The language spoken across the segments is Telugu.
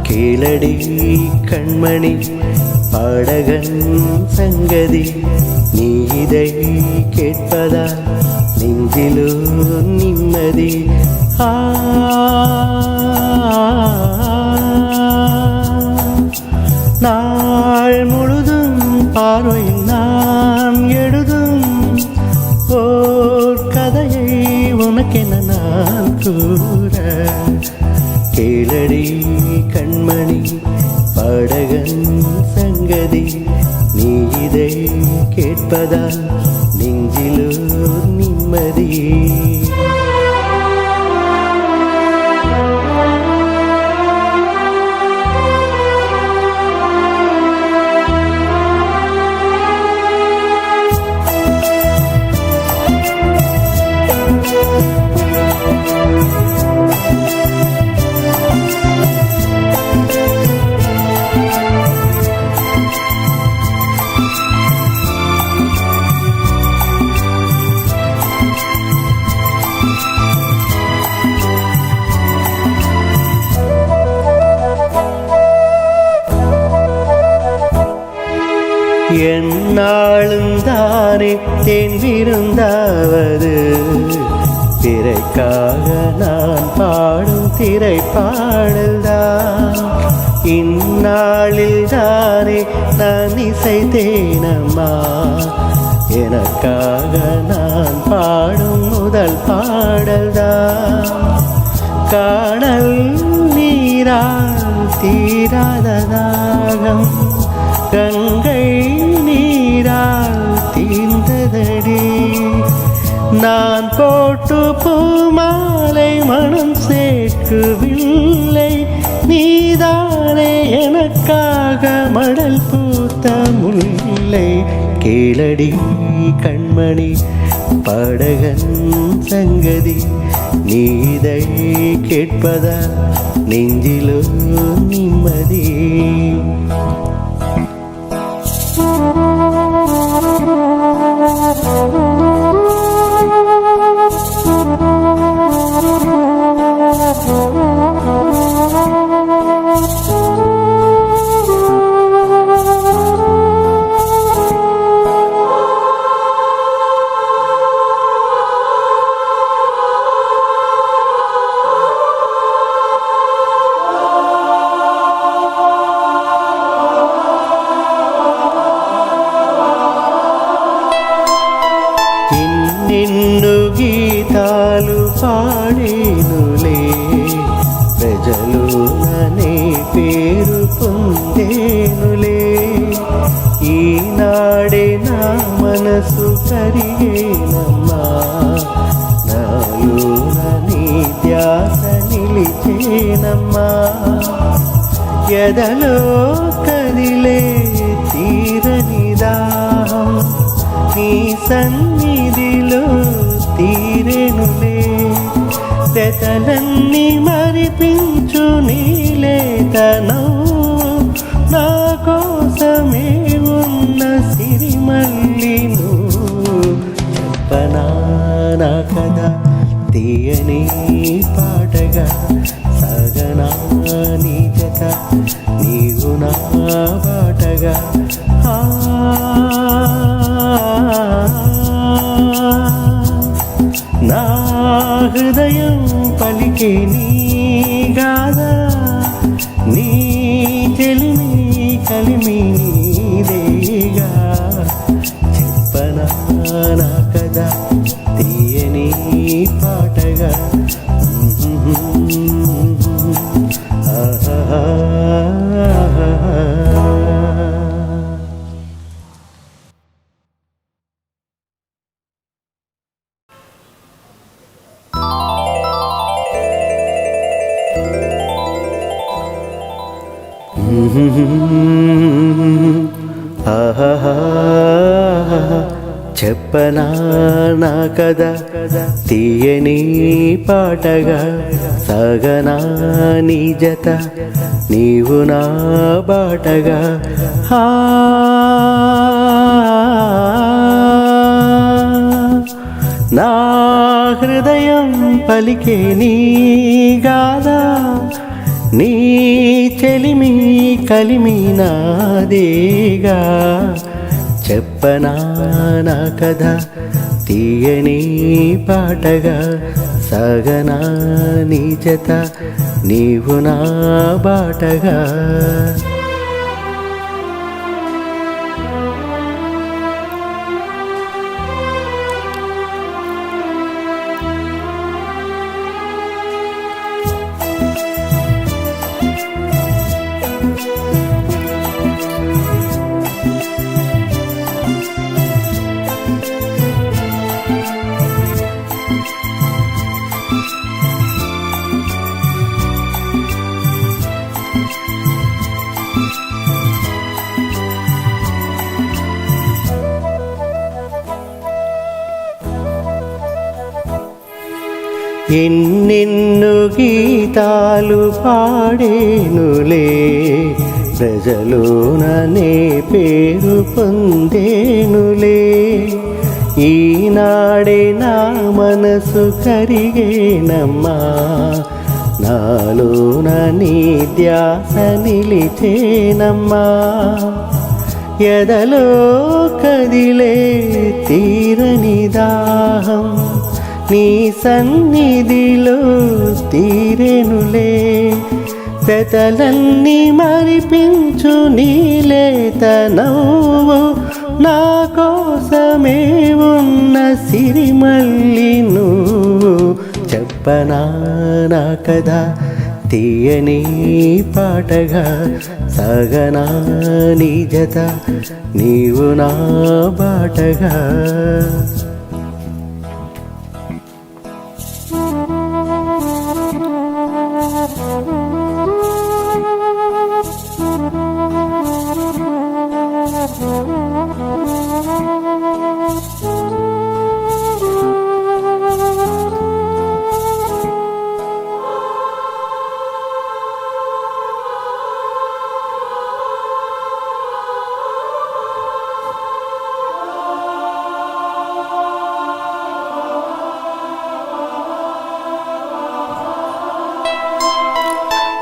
கேளடி கண்மணி பாடகன் சங்கதி, நீ இதை கேட்பதா நெஞ்சிலோ நிம்மதி. நாள் முழுதும் பார்வையில் நான் எழுதும் ஓர் கதையை உனக்கென நான் கூற. கேளடி கண்மணி பாடகன் சங்கதி, நீ இதை கேட்பதால் நெஞ்சிலோ நிம்மதி. என்னாலும் தானே தேன் விருந்தாவது, திரைக்காக நான் பாடும் திரைப்பாடல்தான். இந்நாளில் தானே நான் இசைத்தேனம்மா, எனக்காக நான் பாடும் முதல் பாடல்தான். காணல் நீரால் தீராத தாகம், கங்கை நீரால் தீர்ந்ததடி. நான் போட்டு பூமாலை மனம் சேர்க்கவில்லை, நீதானே எனக்காக மடல் பூத்த முல்லை. கேளடி கண்மணி பாடகன் சங்கதி, நீ இதை கேட்பதா நெஞ்சிலோ நிம்மதி. నిన్ను గీతాలు పాడేనులే, ప్రజలు అనే పేరు పొందేనులే. ఈనాడే నా మనసు కరిగేనమ్మా, నాలో నీ ధ్యాస నిలిచేనమ్మా. ఎదలో కదిలే తీరని దాహం, నీ సన్నిధిలో తీరెనులే. తెతలన్నీ మరిపించు నీలేతనం, నా కోసమే ఉన్న సిరిమల్లి నువ్వు. చెప్పనా నా కథ తీయని పాటగా, సాగనా నీ జత నీవు నా బాటగా. నా హృదయం పలికే నీ గాథ, నీ చెలిమి కలిమి నీదేగా. చెప్పనా నా కథ తీయని పాటగా. చెప్పనా నా కథ తీయని పాటగా, సాగనా నీ జత నీవు నా బాటగా. నా హృదయం పలికే నీ గాథ నీ చెలిమి కలిమి నాదేగా చెప్పనా నా కథ తీయని పాటగా సాగనా నీ జత నీవు నా బాటగా ఎన్నెన్నో గీతాలు పాడేనులే ప్రజలోననే పేరు పొందేనులే ఈనాడే నా మనసు కరిగేనమ్మా నాలోన నీ ధ్యాస నిలిచేనమ్మా ఎదలో కదిలే తీరని దాహం నీ సన్నిధిలో తీరెనులే పెదలన్నీ మరిపించు నీలేత నవ్వు నా కోసమే ఉన్న సిరిమల్లి నువ్వు చెప్పనా నా కథ తీయని పాటగా సాగనా నీ జత నీవు నా బాటగా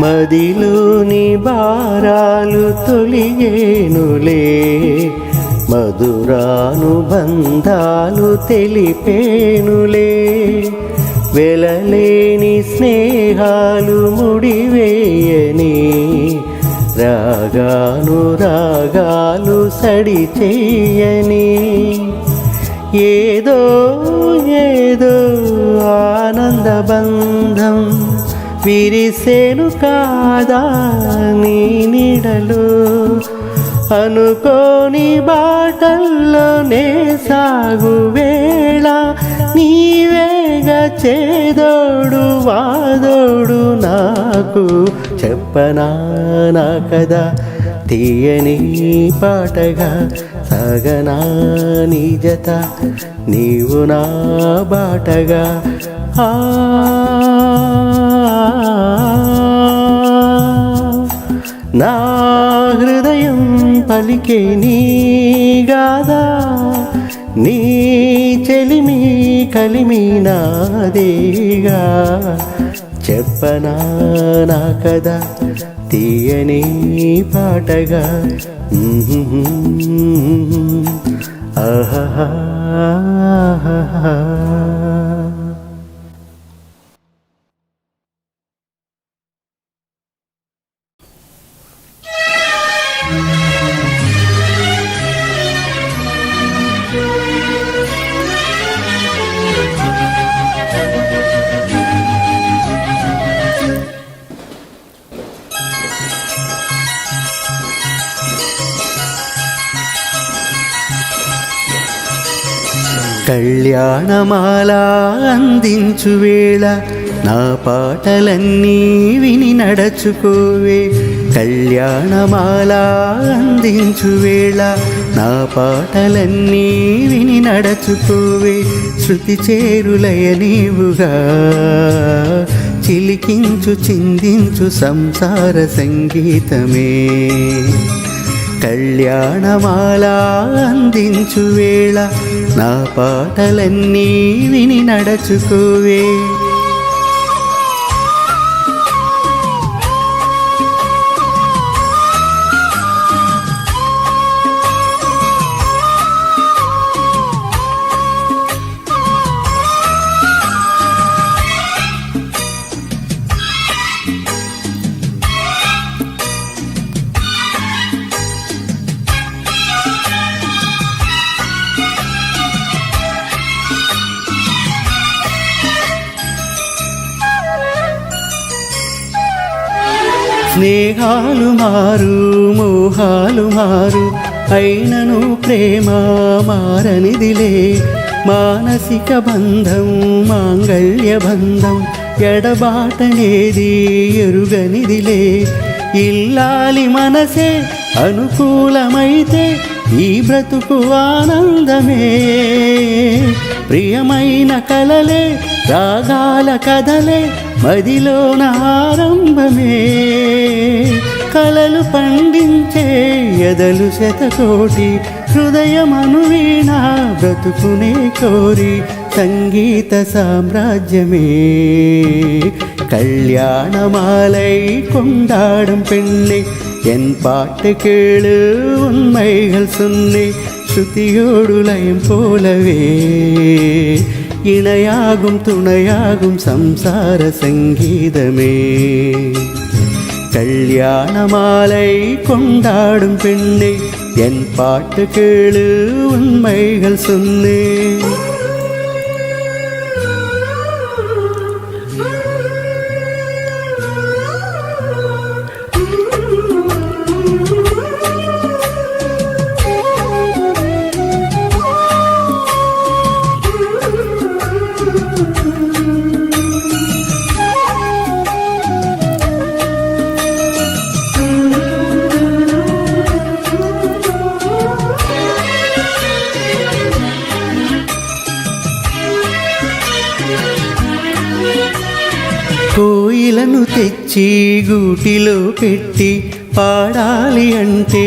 మదిలోని భారాలు తొలిగేనులే మధురానుబంధాలు తెలిపేనులే వెలలేని స్నేహాలు ముడివేయని రాగాలు సడి చెయ్యని ఏదో ఏదో ఆనంద బంధం విరిసేను కాదా నీ నీడలు అనుకోని బాటల్లోనే సాగు వేళ నీవేగా చేదోడు వాదోడు నాకు చెప్పనా నా కదా తీయని పాటగా సాగనా నీ జత నీవు నా బాటగా నా హృదయం పలికే నీ గాథ నీ చెలిమి కలిమి నాదేగా చెప్పనా నా కథ తీయని పాటగా ఆహా. కళ్యాణమాల అందించు వేళ నా పాటలన్నీ విని నడచుకోవే కళ్యాణమాల అందించు వేళ నా పాటలన్నీ విని నడచుకోవే శృతి చేరులయ నీవుగా చిలికించు చిందించు సంసార సంగీతమే కళ్యాణమాల అందించు వేళ నా పాటలన్నీ విని నడచుకోవే. స్నేహాలు మారు మోహాలు మారు అయినను ప్రేమ మారనిదిలే. మానసిక బంధం మాంగళ్య బంధం ఎడబాటనేది ఎరుగనిదిలే. ఇల్లాలి మనసే అనుకూలమైతే ఈ బ్రతుకు ఆనందమే. ప్రియమైన కలలే రాగాల కథలే మదిలోన ఆరంభమే. కలలు పండించే ఎదలు శతకోటి హృదయమను వీణ బ్రతుకునే కోరి సంగీత సామ్రాజ్యమే. கல்யாணமாலை கொண்டாடும் பெண்ணே என் பாட்டு கேளு உண்மைகள் சொன்னே. ஸ்ருதியோடு லயம் போலவே இணையாகும் துணையாகும் சம்சார சங்கீதமே. கல்யாணமாலை கொண்டாடும் பெண்ணே என் பாட்டு கேளு உண்மைகள் சொன்னே. కోయిలను తెచ్చి గూటిలో పెట్టి పాడాలి అంటే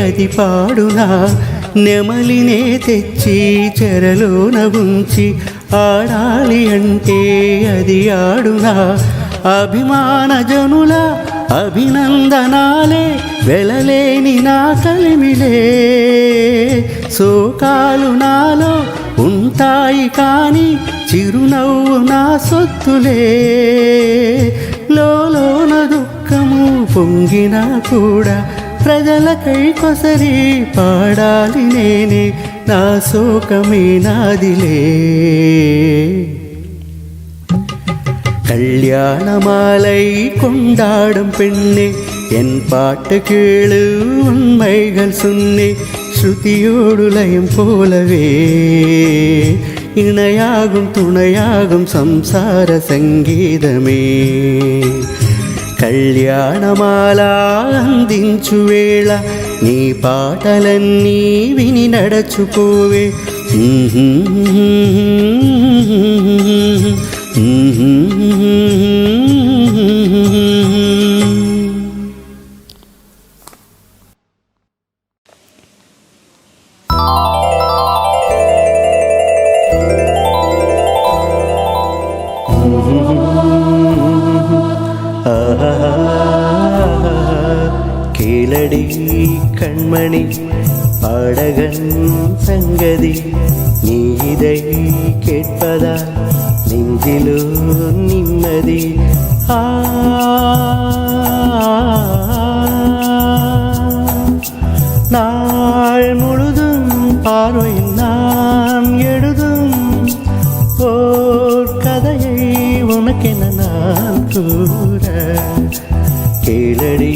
అది పాడునా. నెమలినే తెచ్చి చెరలోన ఉంచి ఆడాలి అంటే అది ఆడునా. అభిమాన జనుల అభినందనాలే వెలలేని నా కలిమిలే. శోకాలు నాలో ఉంటాయి కానీ చిరునవ్వు నా సొత్తులే. లోలోన దుఃఖము పొంగినా కూడా ప్రజలకై కొసరి పాడాలి నేనే. నా శోకమే నాదిలే. கல்யாணமாலை கொண்டாடும் பெண்ணே என் பாட்டு கேளு உண்மைகள் சொன்னே. ஸ்ருதியோடு லயம் போலவே இணையாகும் துணையாகும் சம்சார சங்கீதமே. కళ్యాణమాల అందించు వేళ నీ పాటలన్నీ విని నడచుకోవే. கேளடி கண்மணி பாடகன் சங்கதி நீ இதை கேட்பதா நெஞ்சிலோ நிம்மதி. நாள் முழுதும் பார்வையில் நான் எழுதும் ஓர் கதையை உனக்கென நான் கூற. கேளடி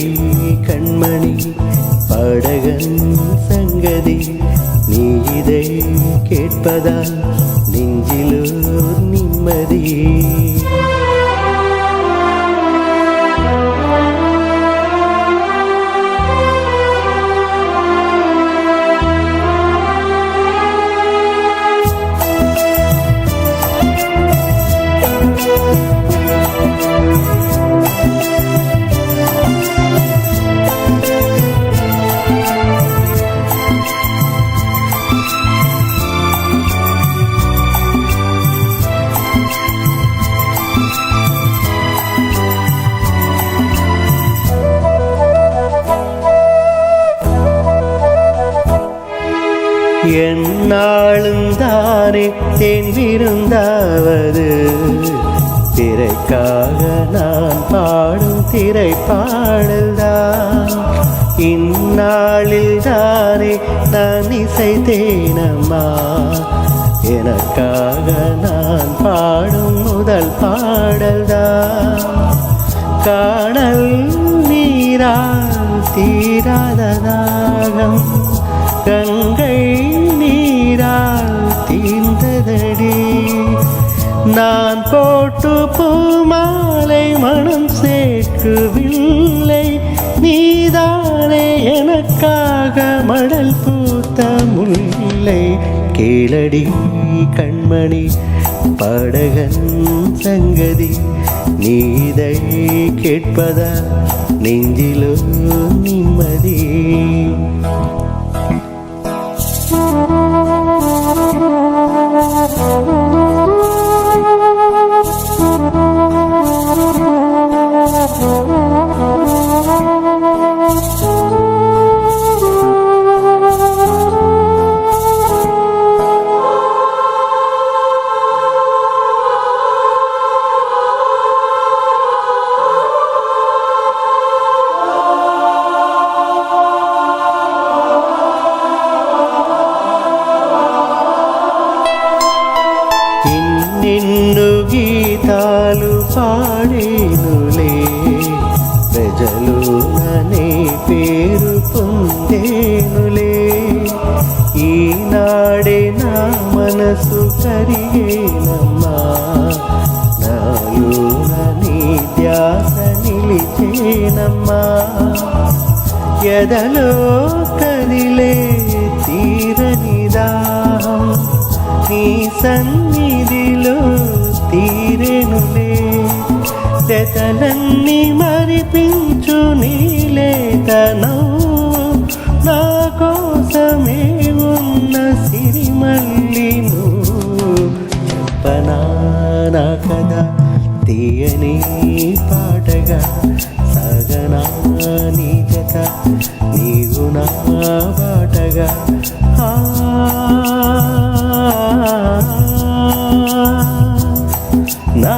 கண்மணி பாடகன் சங்கதி நீ இதை கேட்பதால் நெஞ்சிலோ நிம்மதி. என்னாலும் தானே தேன் விருந்தாவது திரைக்காக நான் பாடும் திரைப்பாடல்தான் இந்நாளில் தானே நான் இசைத்தேனம்மா எனக்காக நான் பாடும் முதல் பாடல்தான் காணல் நீரால் தீராத தாகம் கங்கை நீரால் தீர்ந்ததடி நான் போட்டு பூமாலை மனம் சேர்க்கவில்லை நீதானே எனக்காக மடல் பூத்த முல்லை கேளடி கண்மணி பாடகன் சங்கதி நீதை கேட்பதா நெஞ்சிலோ நிம்மதி నిన్ను గీతాలు పాడేనులే ప్రజలు ననే పేరు పొందేనులే ఈనాడే నా మనసు కరిగేనమ్మా నాలో నీ ధ్యాస నిలిచేనమ్మా ఎదలో కదిలే తీరని దాహం నీ సన్నిధిలో తీరెనులే తెతలన్నీ మరిపించు నీలేతనం నా కోసమే ఉన్న సిరిమల్లి నువ్వు చెప్పనా నా కదా తీయని పాటగా సగనా నీ జత నీవు నా బాటగా నా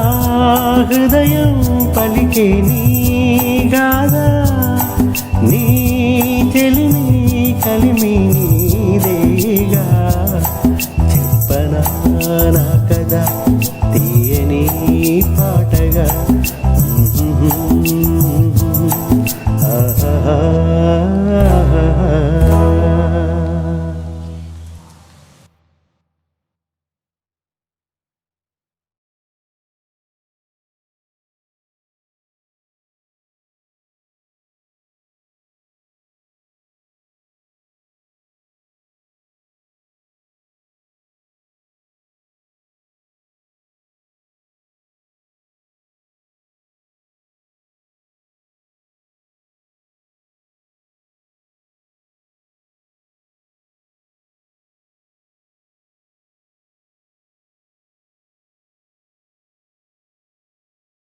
హృదయం పలికే నీ గాథ నీ చెలిమి కలిమి నీదేగా చెప్పనా నా కదా తీయని పాటగా ఆహా